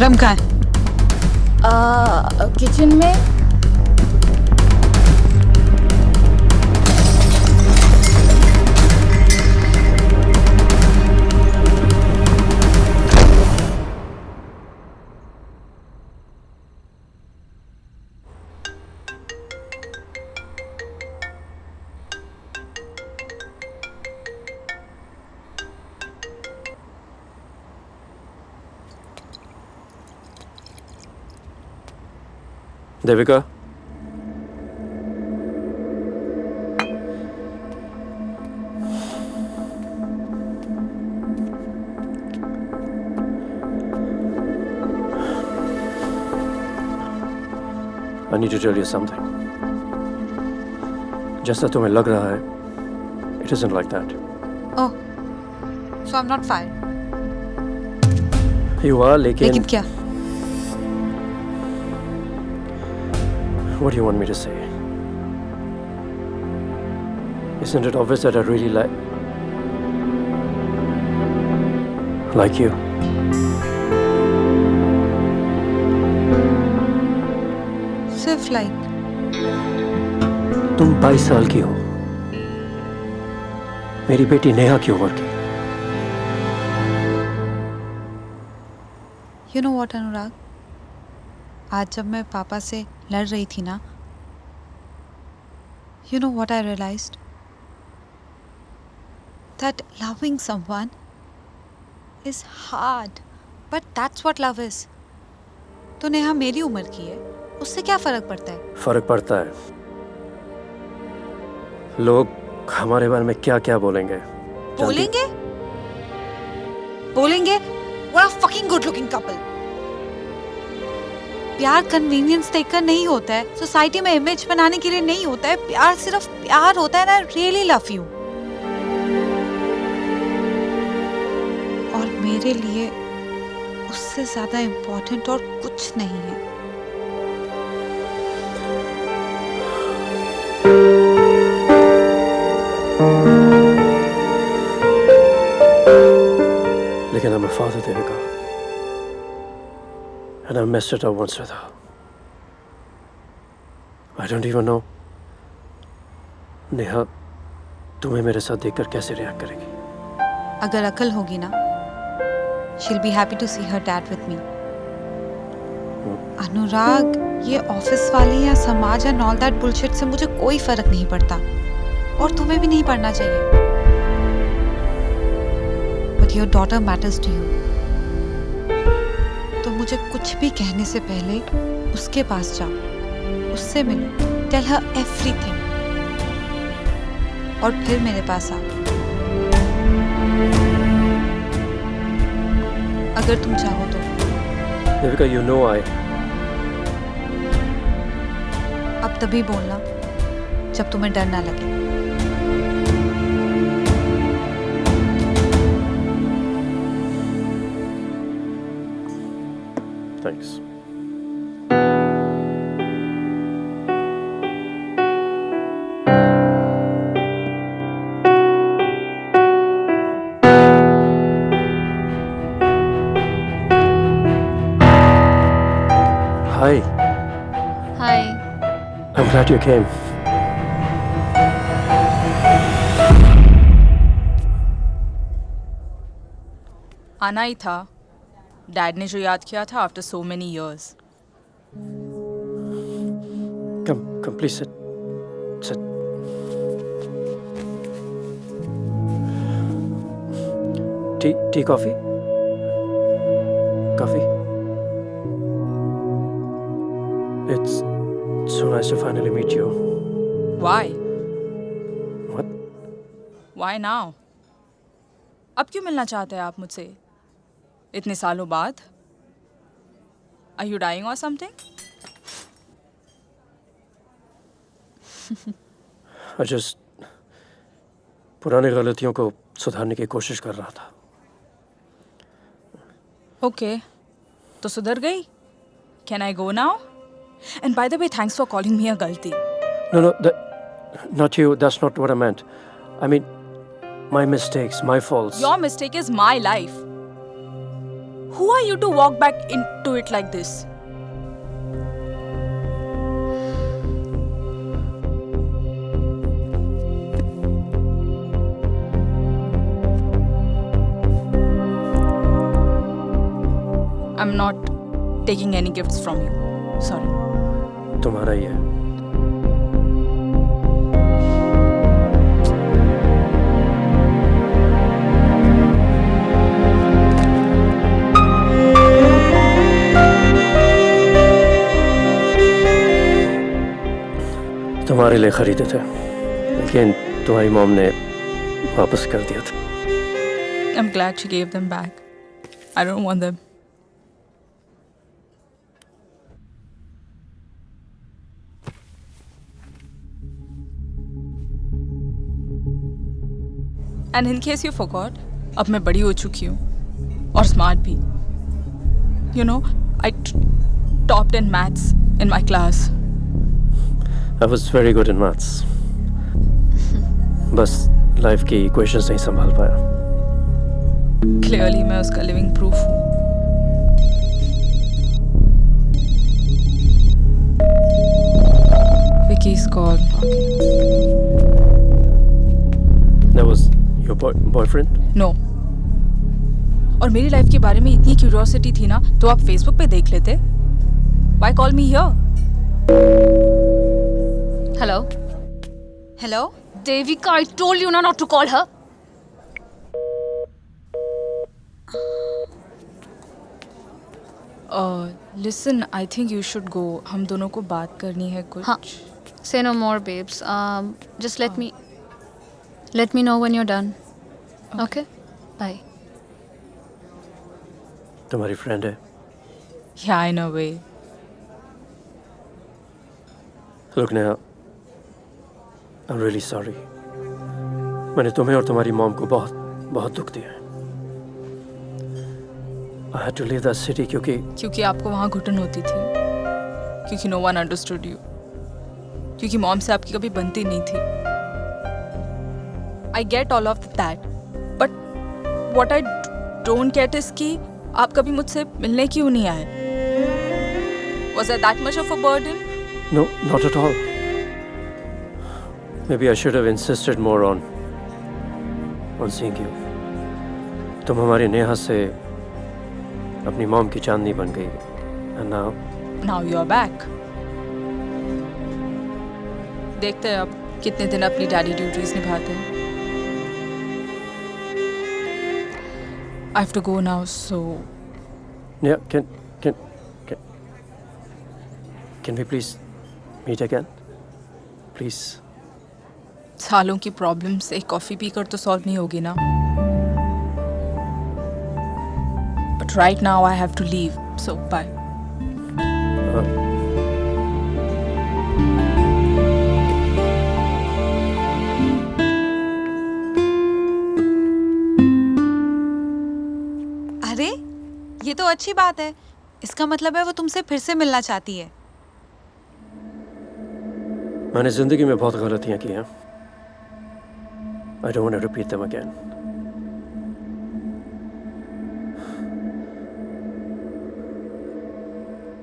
रम कहाँ है? किचन में। Devika, I need to tell you something. जैसा तुम्हें लग रहा है, it isn't like that. Oh, so I'm not fired. You are, लेकिन क्या? What do you want me to say? Isn't it obvious that I really like you? सिर्फ like. तुम 22 साल की हो. मेरी बेटी नेहा की उम्र की. You know what, अनुराग? आज जब मैं पापा से लड़ रही थी ना, you know what I realized? That loving someone is hard, but that's what love is. तो नेहा मेरी उम्र की है, उससे क्या फर्क पड़ता है? फर्क पड़ता है. लोग हमारे बारे में क्या क्या बोलेंगे? बोलेंगे? बोलेंगे? What a fucking good looking couple. प्यार कन्वीनियंस देखकर नहीं होता है, सोसाइटी में इमेज बनाने के लिए नहीं होता है. प्यार सिर्फ प्यार होता है. I really love you. और मेरे लिए उससे ज्यादा इम्पोर्टेंट और कुछ नहीं है. लेकिन I'm a father, Devika. And I messed it up once with her. I don't even know. Neha तुम्हें मेरे साथ देखकर कैसे रिएक्ट करेगी? अगर अकल होगी ना, she'll be happy to see her dad with me. अनुराग, ये ऑफिस वाले या समाज एंड ऑल दैट बुलशिट से मुझे कोई फर्क नहीं पड़ता, और तुम्हें भी नहीं पड़ना चाहिए. But your daughter matters to you. तो मुझे कुछ भी कहने से पहले उसके पास जाओ, उससे मिलो, tell her everything, और फिर मेरे पास आओ. अगर तुम चाहो तो. Devika, you know I. अब तभी बोलना जब तुम्हें डर ना लगे. Thanks. Hi. Hi. I'm glad you came. आना ही था. डैड ने जो याद किया था after so many years. Come, please sit. Sit. Tea, coffee? Coffee? It's so nice to finally meet you. Why? What? Why now? अब क्यों मिलना चाहते हैं आप मुझसे इतने सालों बाद? Are you dying or something? I just पुरानी गलतियों को सुधारने की कोशिश कर रहा था. Okay, तो सुधर गई? Can I go now? And by the way, thanks for calling me a गलती. No, not you. That's not what I meant. I mean, my mistakes, my faults. Your mistake is my life. Who are you to walk back into it like this? I'm not taking any gifts from you. Sorry. तुम्हारा ही है। तुम्हारे लिए खरीदे थे, लेकिन तुम्हारी mom ने वापस कर दिया था। I'm glad she gave them back. I don't want them. And in case you forgot, अब मैं बड़ी हो चुकी हूँ और स्मार्ट भी. You know, I topped in maths in my class. I was very good in maths. बस life की इक्वेशंस नहीं संभाल पाया। Clearly मैं उसका living proof हूँ. Vicky's call. That was your boyfriend? No. और मेरी लाइफ के बारे में इतनी क्यूरियोसिटी थी ना, तो आप फेसबुक पे देख लेते. Why call me here? Hello? Hello? Devika, I told you not to call her. Listen, I think you should go. हम दोनों को बात करनी है कुछ. हाँ. Say no more, babes. Just let me know when you're done. Okay? Bye. तुम्हारी friend है? Yeah, in a way. Look Neha, I'm really sorry. मैंने तुम्हें और तुम्हारी मॉम को बहुत दुख दिया है। I had to leave that city क्योंकि आपको वहाँ घुटन होती थी. क्योंकि no one understood you. क्योंकि मॉम से आपकी कभी बनती नहीं थी. I get all of that. But what I don't get is कि आप कभी मुझसे मिलने क्यों नहीं आए? Was I that much of a burden? No, not at all. Maybe I should have insisted more on seeing you. तुम हमारी नेहा से अपनी मॉम की चांदनी बन गई. And Now you are back. देखते हैं अब कितने दिन अपनी डैडी ड्यूटीज निभाते हैं. I have to go now, so yeah, can we please meet again? Please. सालों की प्रॉब्लम्स एक कॉफी पीकर तो सॉल्व नहीं होगी ना. But right now I have to leave, so bye. अरे ये तो अच्छी बात है. इसका मतलब है वो तुमसे फिर से मिलना चाहती है. मैंने जिंदगी में बहुत गलतियां की हैं. I don't want to repeat them again.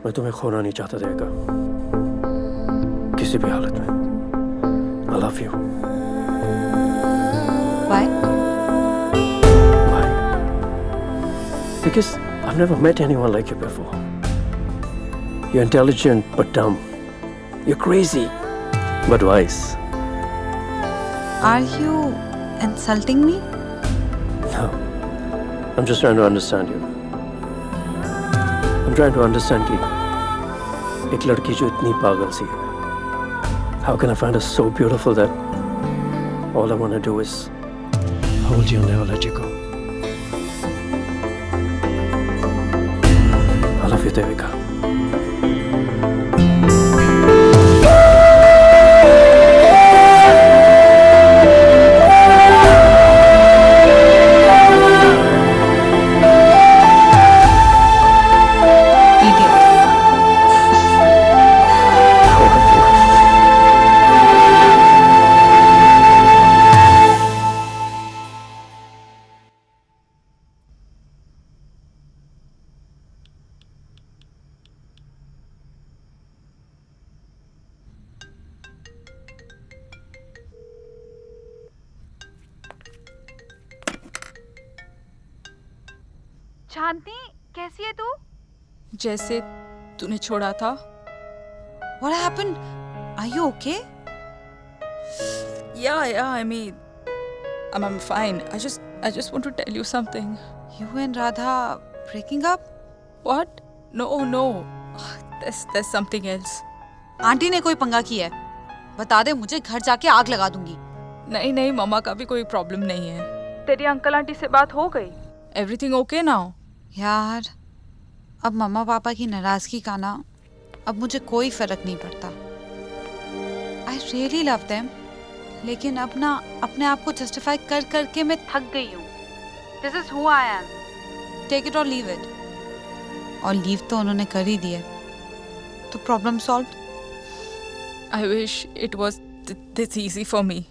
मैं तुम्हें खोना नहीं चाहता देगा किसी भी हालत में. I love you. Why? Why? Because I've never met anyone like you before. You're intelligent but dumb. You're crazy but wise. Are you insulting me? No. I'm just trying to understand you. I'm trying to understand कि एक लड़की जो इतनी पागल सी है. How can I find her so beautiful that all I want to do is hold you and never let you go? I love you, Devika. शांति कैसी है तू? जैसे तूने छोड़ा था. What happened? Are you okay? Yeah, I mean, I'm fine. I just want to tell you something. You and Radha breaking up? What? No. There's something else. Aunty ने कोई पंगा किया है. बता दे मुझे, घर जाके आग लगा दूंगी. नहीं, मम्मा का भी कोई प्रॉब्लम नहीं है. तेरी अंकल आंटी से बात हो गई? Everything okay now? यार, अब मम्मा पापा की नाराजगी का ना अब मुझे कोई फर्क नहीं पड़ता. आई रियली लव देम, लेकिन अब ना अपने आप को जस्टिफाई कर करके मैं थक गई हूँ. This is who I am. Take it or leave it. Or leave तो उन्होंने कर ही दिया, तो problem solve. I wish it was this easy for me.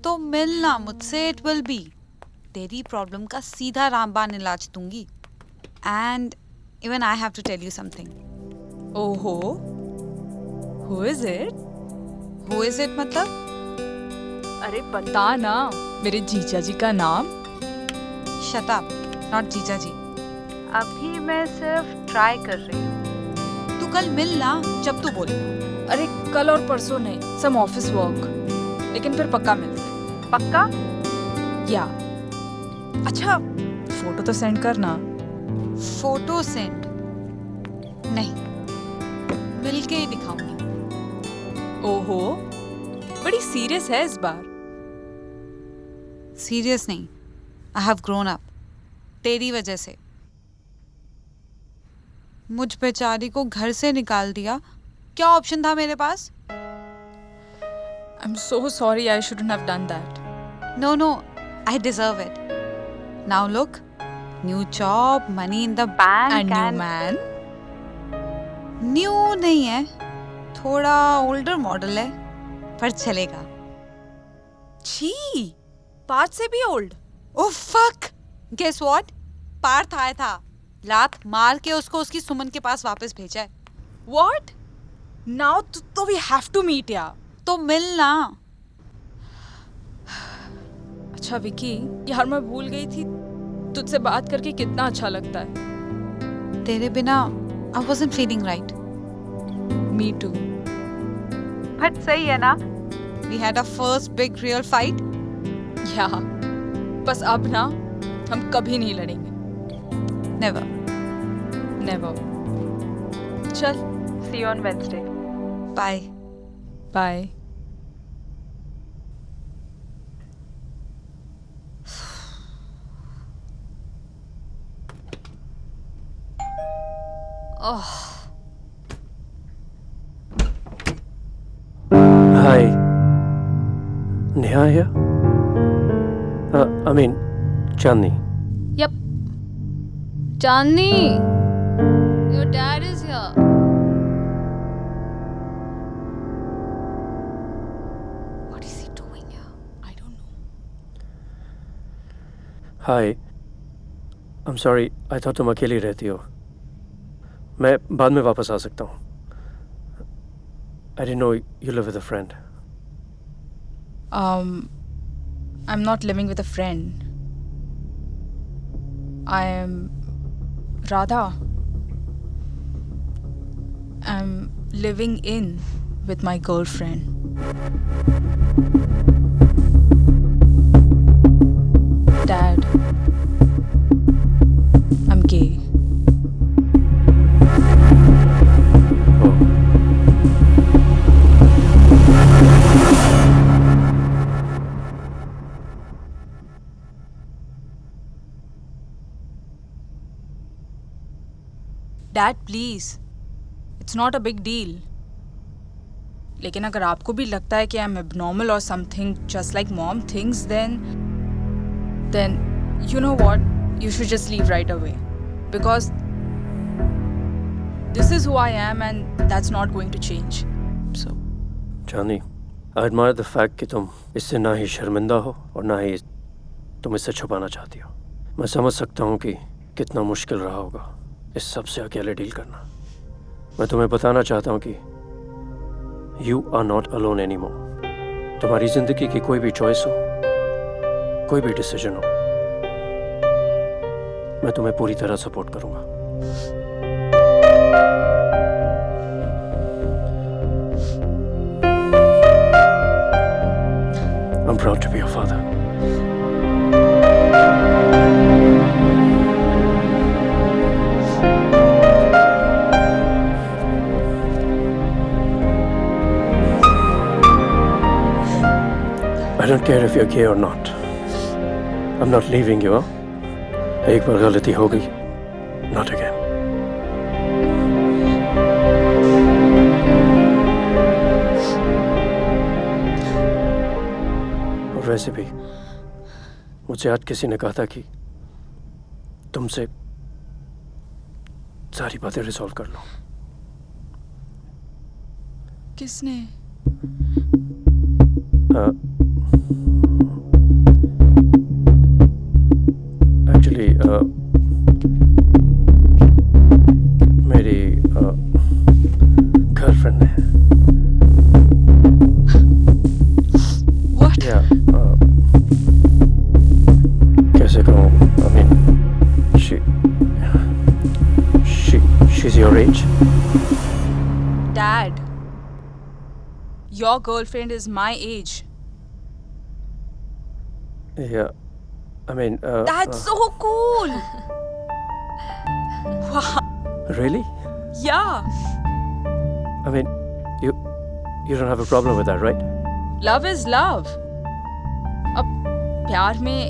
तो मिलना मुझसे, इट विल बी. तेरी प्रॉब्लम का सीधा रामबाण इलाज दूंगी. And even I have to tell you something. ओहो, who is it? Who is it मतलब? अरे बता ना, मेरे जीजा जी का नाम. शट अप, नॉट जीजा जी. अभी मैं सिर्फ ट्राई कर रही हूँ. तू कल मिलना जब तू बोले. अरे कल और परसों नहीं, some office work. लेकिन फिर पक्का मिलते. पक्का? या अच्छा, फोटो तो सेंड करना. फोटो सेंड नहीं, मिल के ही दिखाऊंगी. ओहो, बड़ी सीरियस है इस बार. सीरियस नहीं, आई हैव ग्रोन अप. तेरी वजह से. मुझ बेचारी को घर से निकाल दिया. क्या ऑप्शन था मेरे पास? I'm so sorry, I shouldn't have done that. No, I deserve it. Now look, new job, money in the bank And new man? New नहीं है, थोड़ा older model है, पर चलेगा. छी, पार्थ से भी old. Oh fuck! Guess what? Partha आया था, लात मार के उसको उसकी सुमन के पास वापस भेजा है. What? Now तो we have to meet यार. तो मिलना. अच्छा विकी, यार मैं भूल गई थी तुझसे बात करके कितना अच्छा लगता है. तेरे बिना I wasn't feeling right. Me too. But सही है ना? We had our first big real fight. Yeah. बस अब ना हम कभी नहीं लड़ेंगे. Never. Never. चल. See you on Wednesday. Bye. Bye. Hi. Neha here? I mean, Chandni. Yep. Chandni, your dad is here. What is he doing here? I don't know. Hi. I'm sorry. I thought तुम अकेली रहती हो. मैं बाद में वापस आ सकता हूँ. I didn't know you live with a friend. I'm not living with a friend. I am Radha. I'm living in with my girlfriend. Dad, I'm gay. Oh. Dad, please. It's not a big deal. लेकिन अगर आपको भी लगता है कि I'm abnormal or something just like mom thinks, then you know what? You should just leave right away. Because this is who I am and that's not going to change. So, Chandni, I admire the fact कि तुम इससे ना ही शर्मिंदा हो और ना ही तुम इससे छुपाना चाहती हो. मैं समझ सकता हूँ कि कितना मुश्किल रहा होगा इस सब से अकेले डील करना. मैं तुम्हें बताना चाहता हूँ कि You are not alone anymore. तुम्हारी जिंदगी की कोई भी चॉइस हो, कोई भी डिसीजन हो, मैं तुम्हें पूरी तरह सपोर्ट करूंगा। I'm proud to be your father. I don't care if you're gay or not. I'm not leaving you, huh? एक बार गलती हो गई, not again. और वैसे भी मुझे आज किसी ने कहा था कि तुमसे सारी बातें रिजॉल्व कर लो। किसने? एक्चुअली मेरी गर्लफ्रेंड ने। What? Yeah, कैसे कहूँ? I mean, she's your age. Dad, your girlfriend is my age. Yeah, I mean. That's so cool. Wow. Really? Yeah. I mean, you don't have a problem with that, right? Love is love. अब प्यार में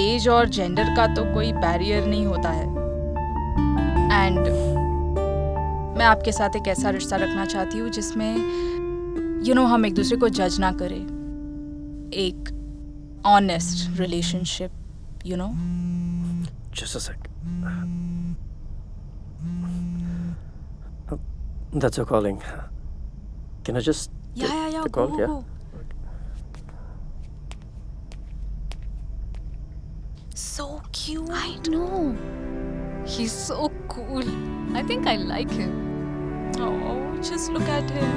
as और gender का तो कोई barrier नहीं होता है। एंड मैं आपके साथ एक ऐसा रिश्ता रखना चाहती हूँ जिसमें हम एक दूसरे को जज ना करें। एक honest relationship, Just a sec. That's your calling. Can I just take Yeah, the call? go. So cute. I know. He's so cool. I think I like him. Oh, just look at him.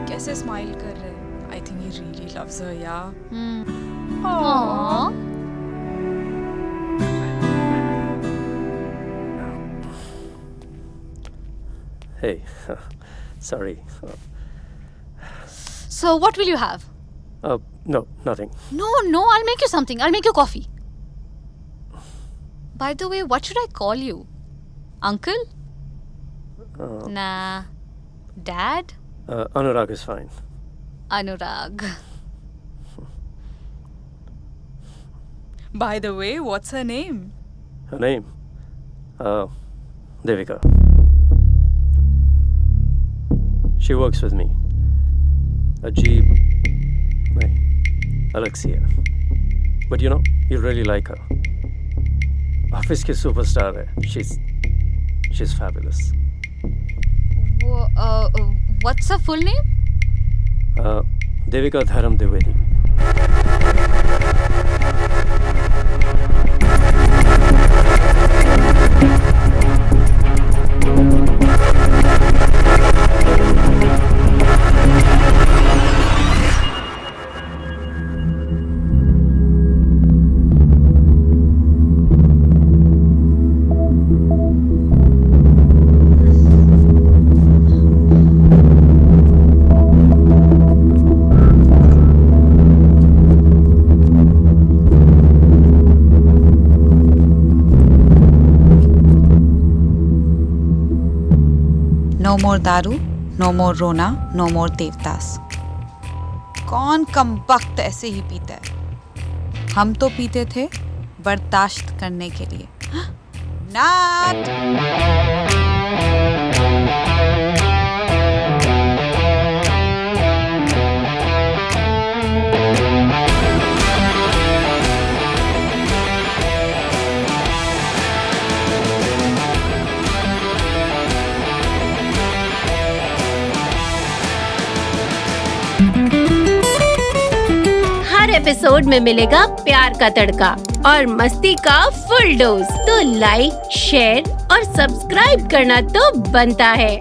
कैसे smile कर रहे हैं. I think he really loves her, yeah. Aww. Hey, sorry. So what will you have? No, nothing. No, I'll make you something. I'll make you coffee. By the way, what should I call you? Uncle? Nah. Dad? Anurag is fine. Anurag. By the way, what's her name? Her name? Devika. She works with me. Ajib. No, Alexia. But you really like her. Office ki superstar hai. She's fabulous. What's her full name? Devika Dharam Dwivedi. No more दारू, no मोर रोना, no मोर देवदास। कौन कमबख्त ऐसे ही पीता है? हम तो पीते थे बर्दाश्त करने के लिए। नाट! हर एपिसोड में मिलेगा प्यार का तड़का और मस्ती का फुल डोज। तो लाइक, शेयर और सब्सक्राइब करना तो बनता है।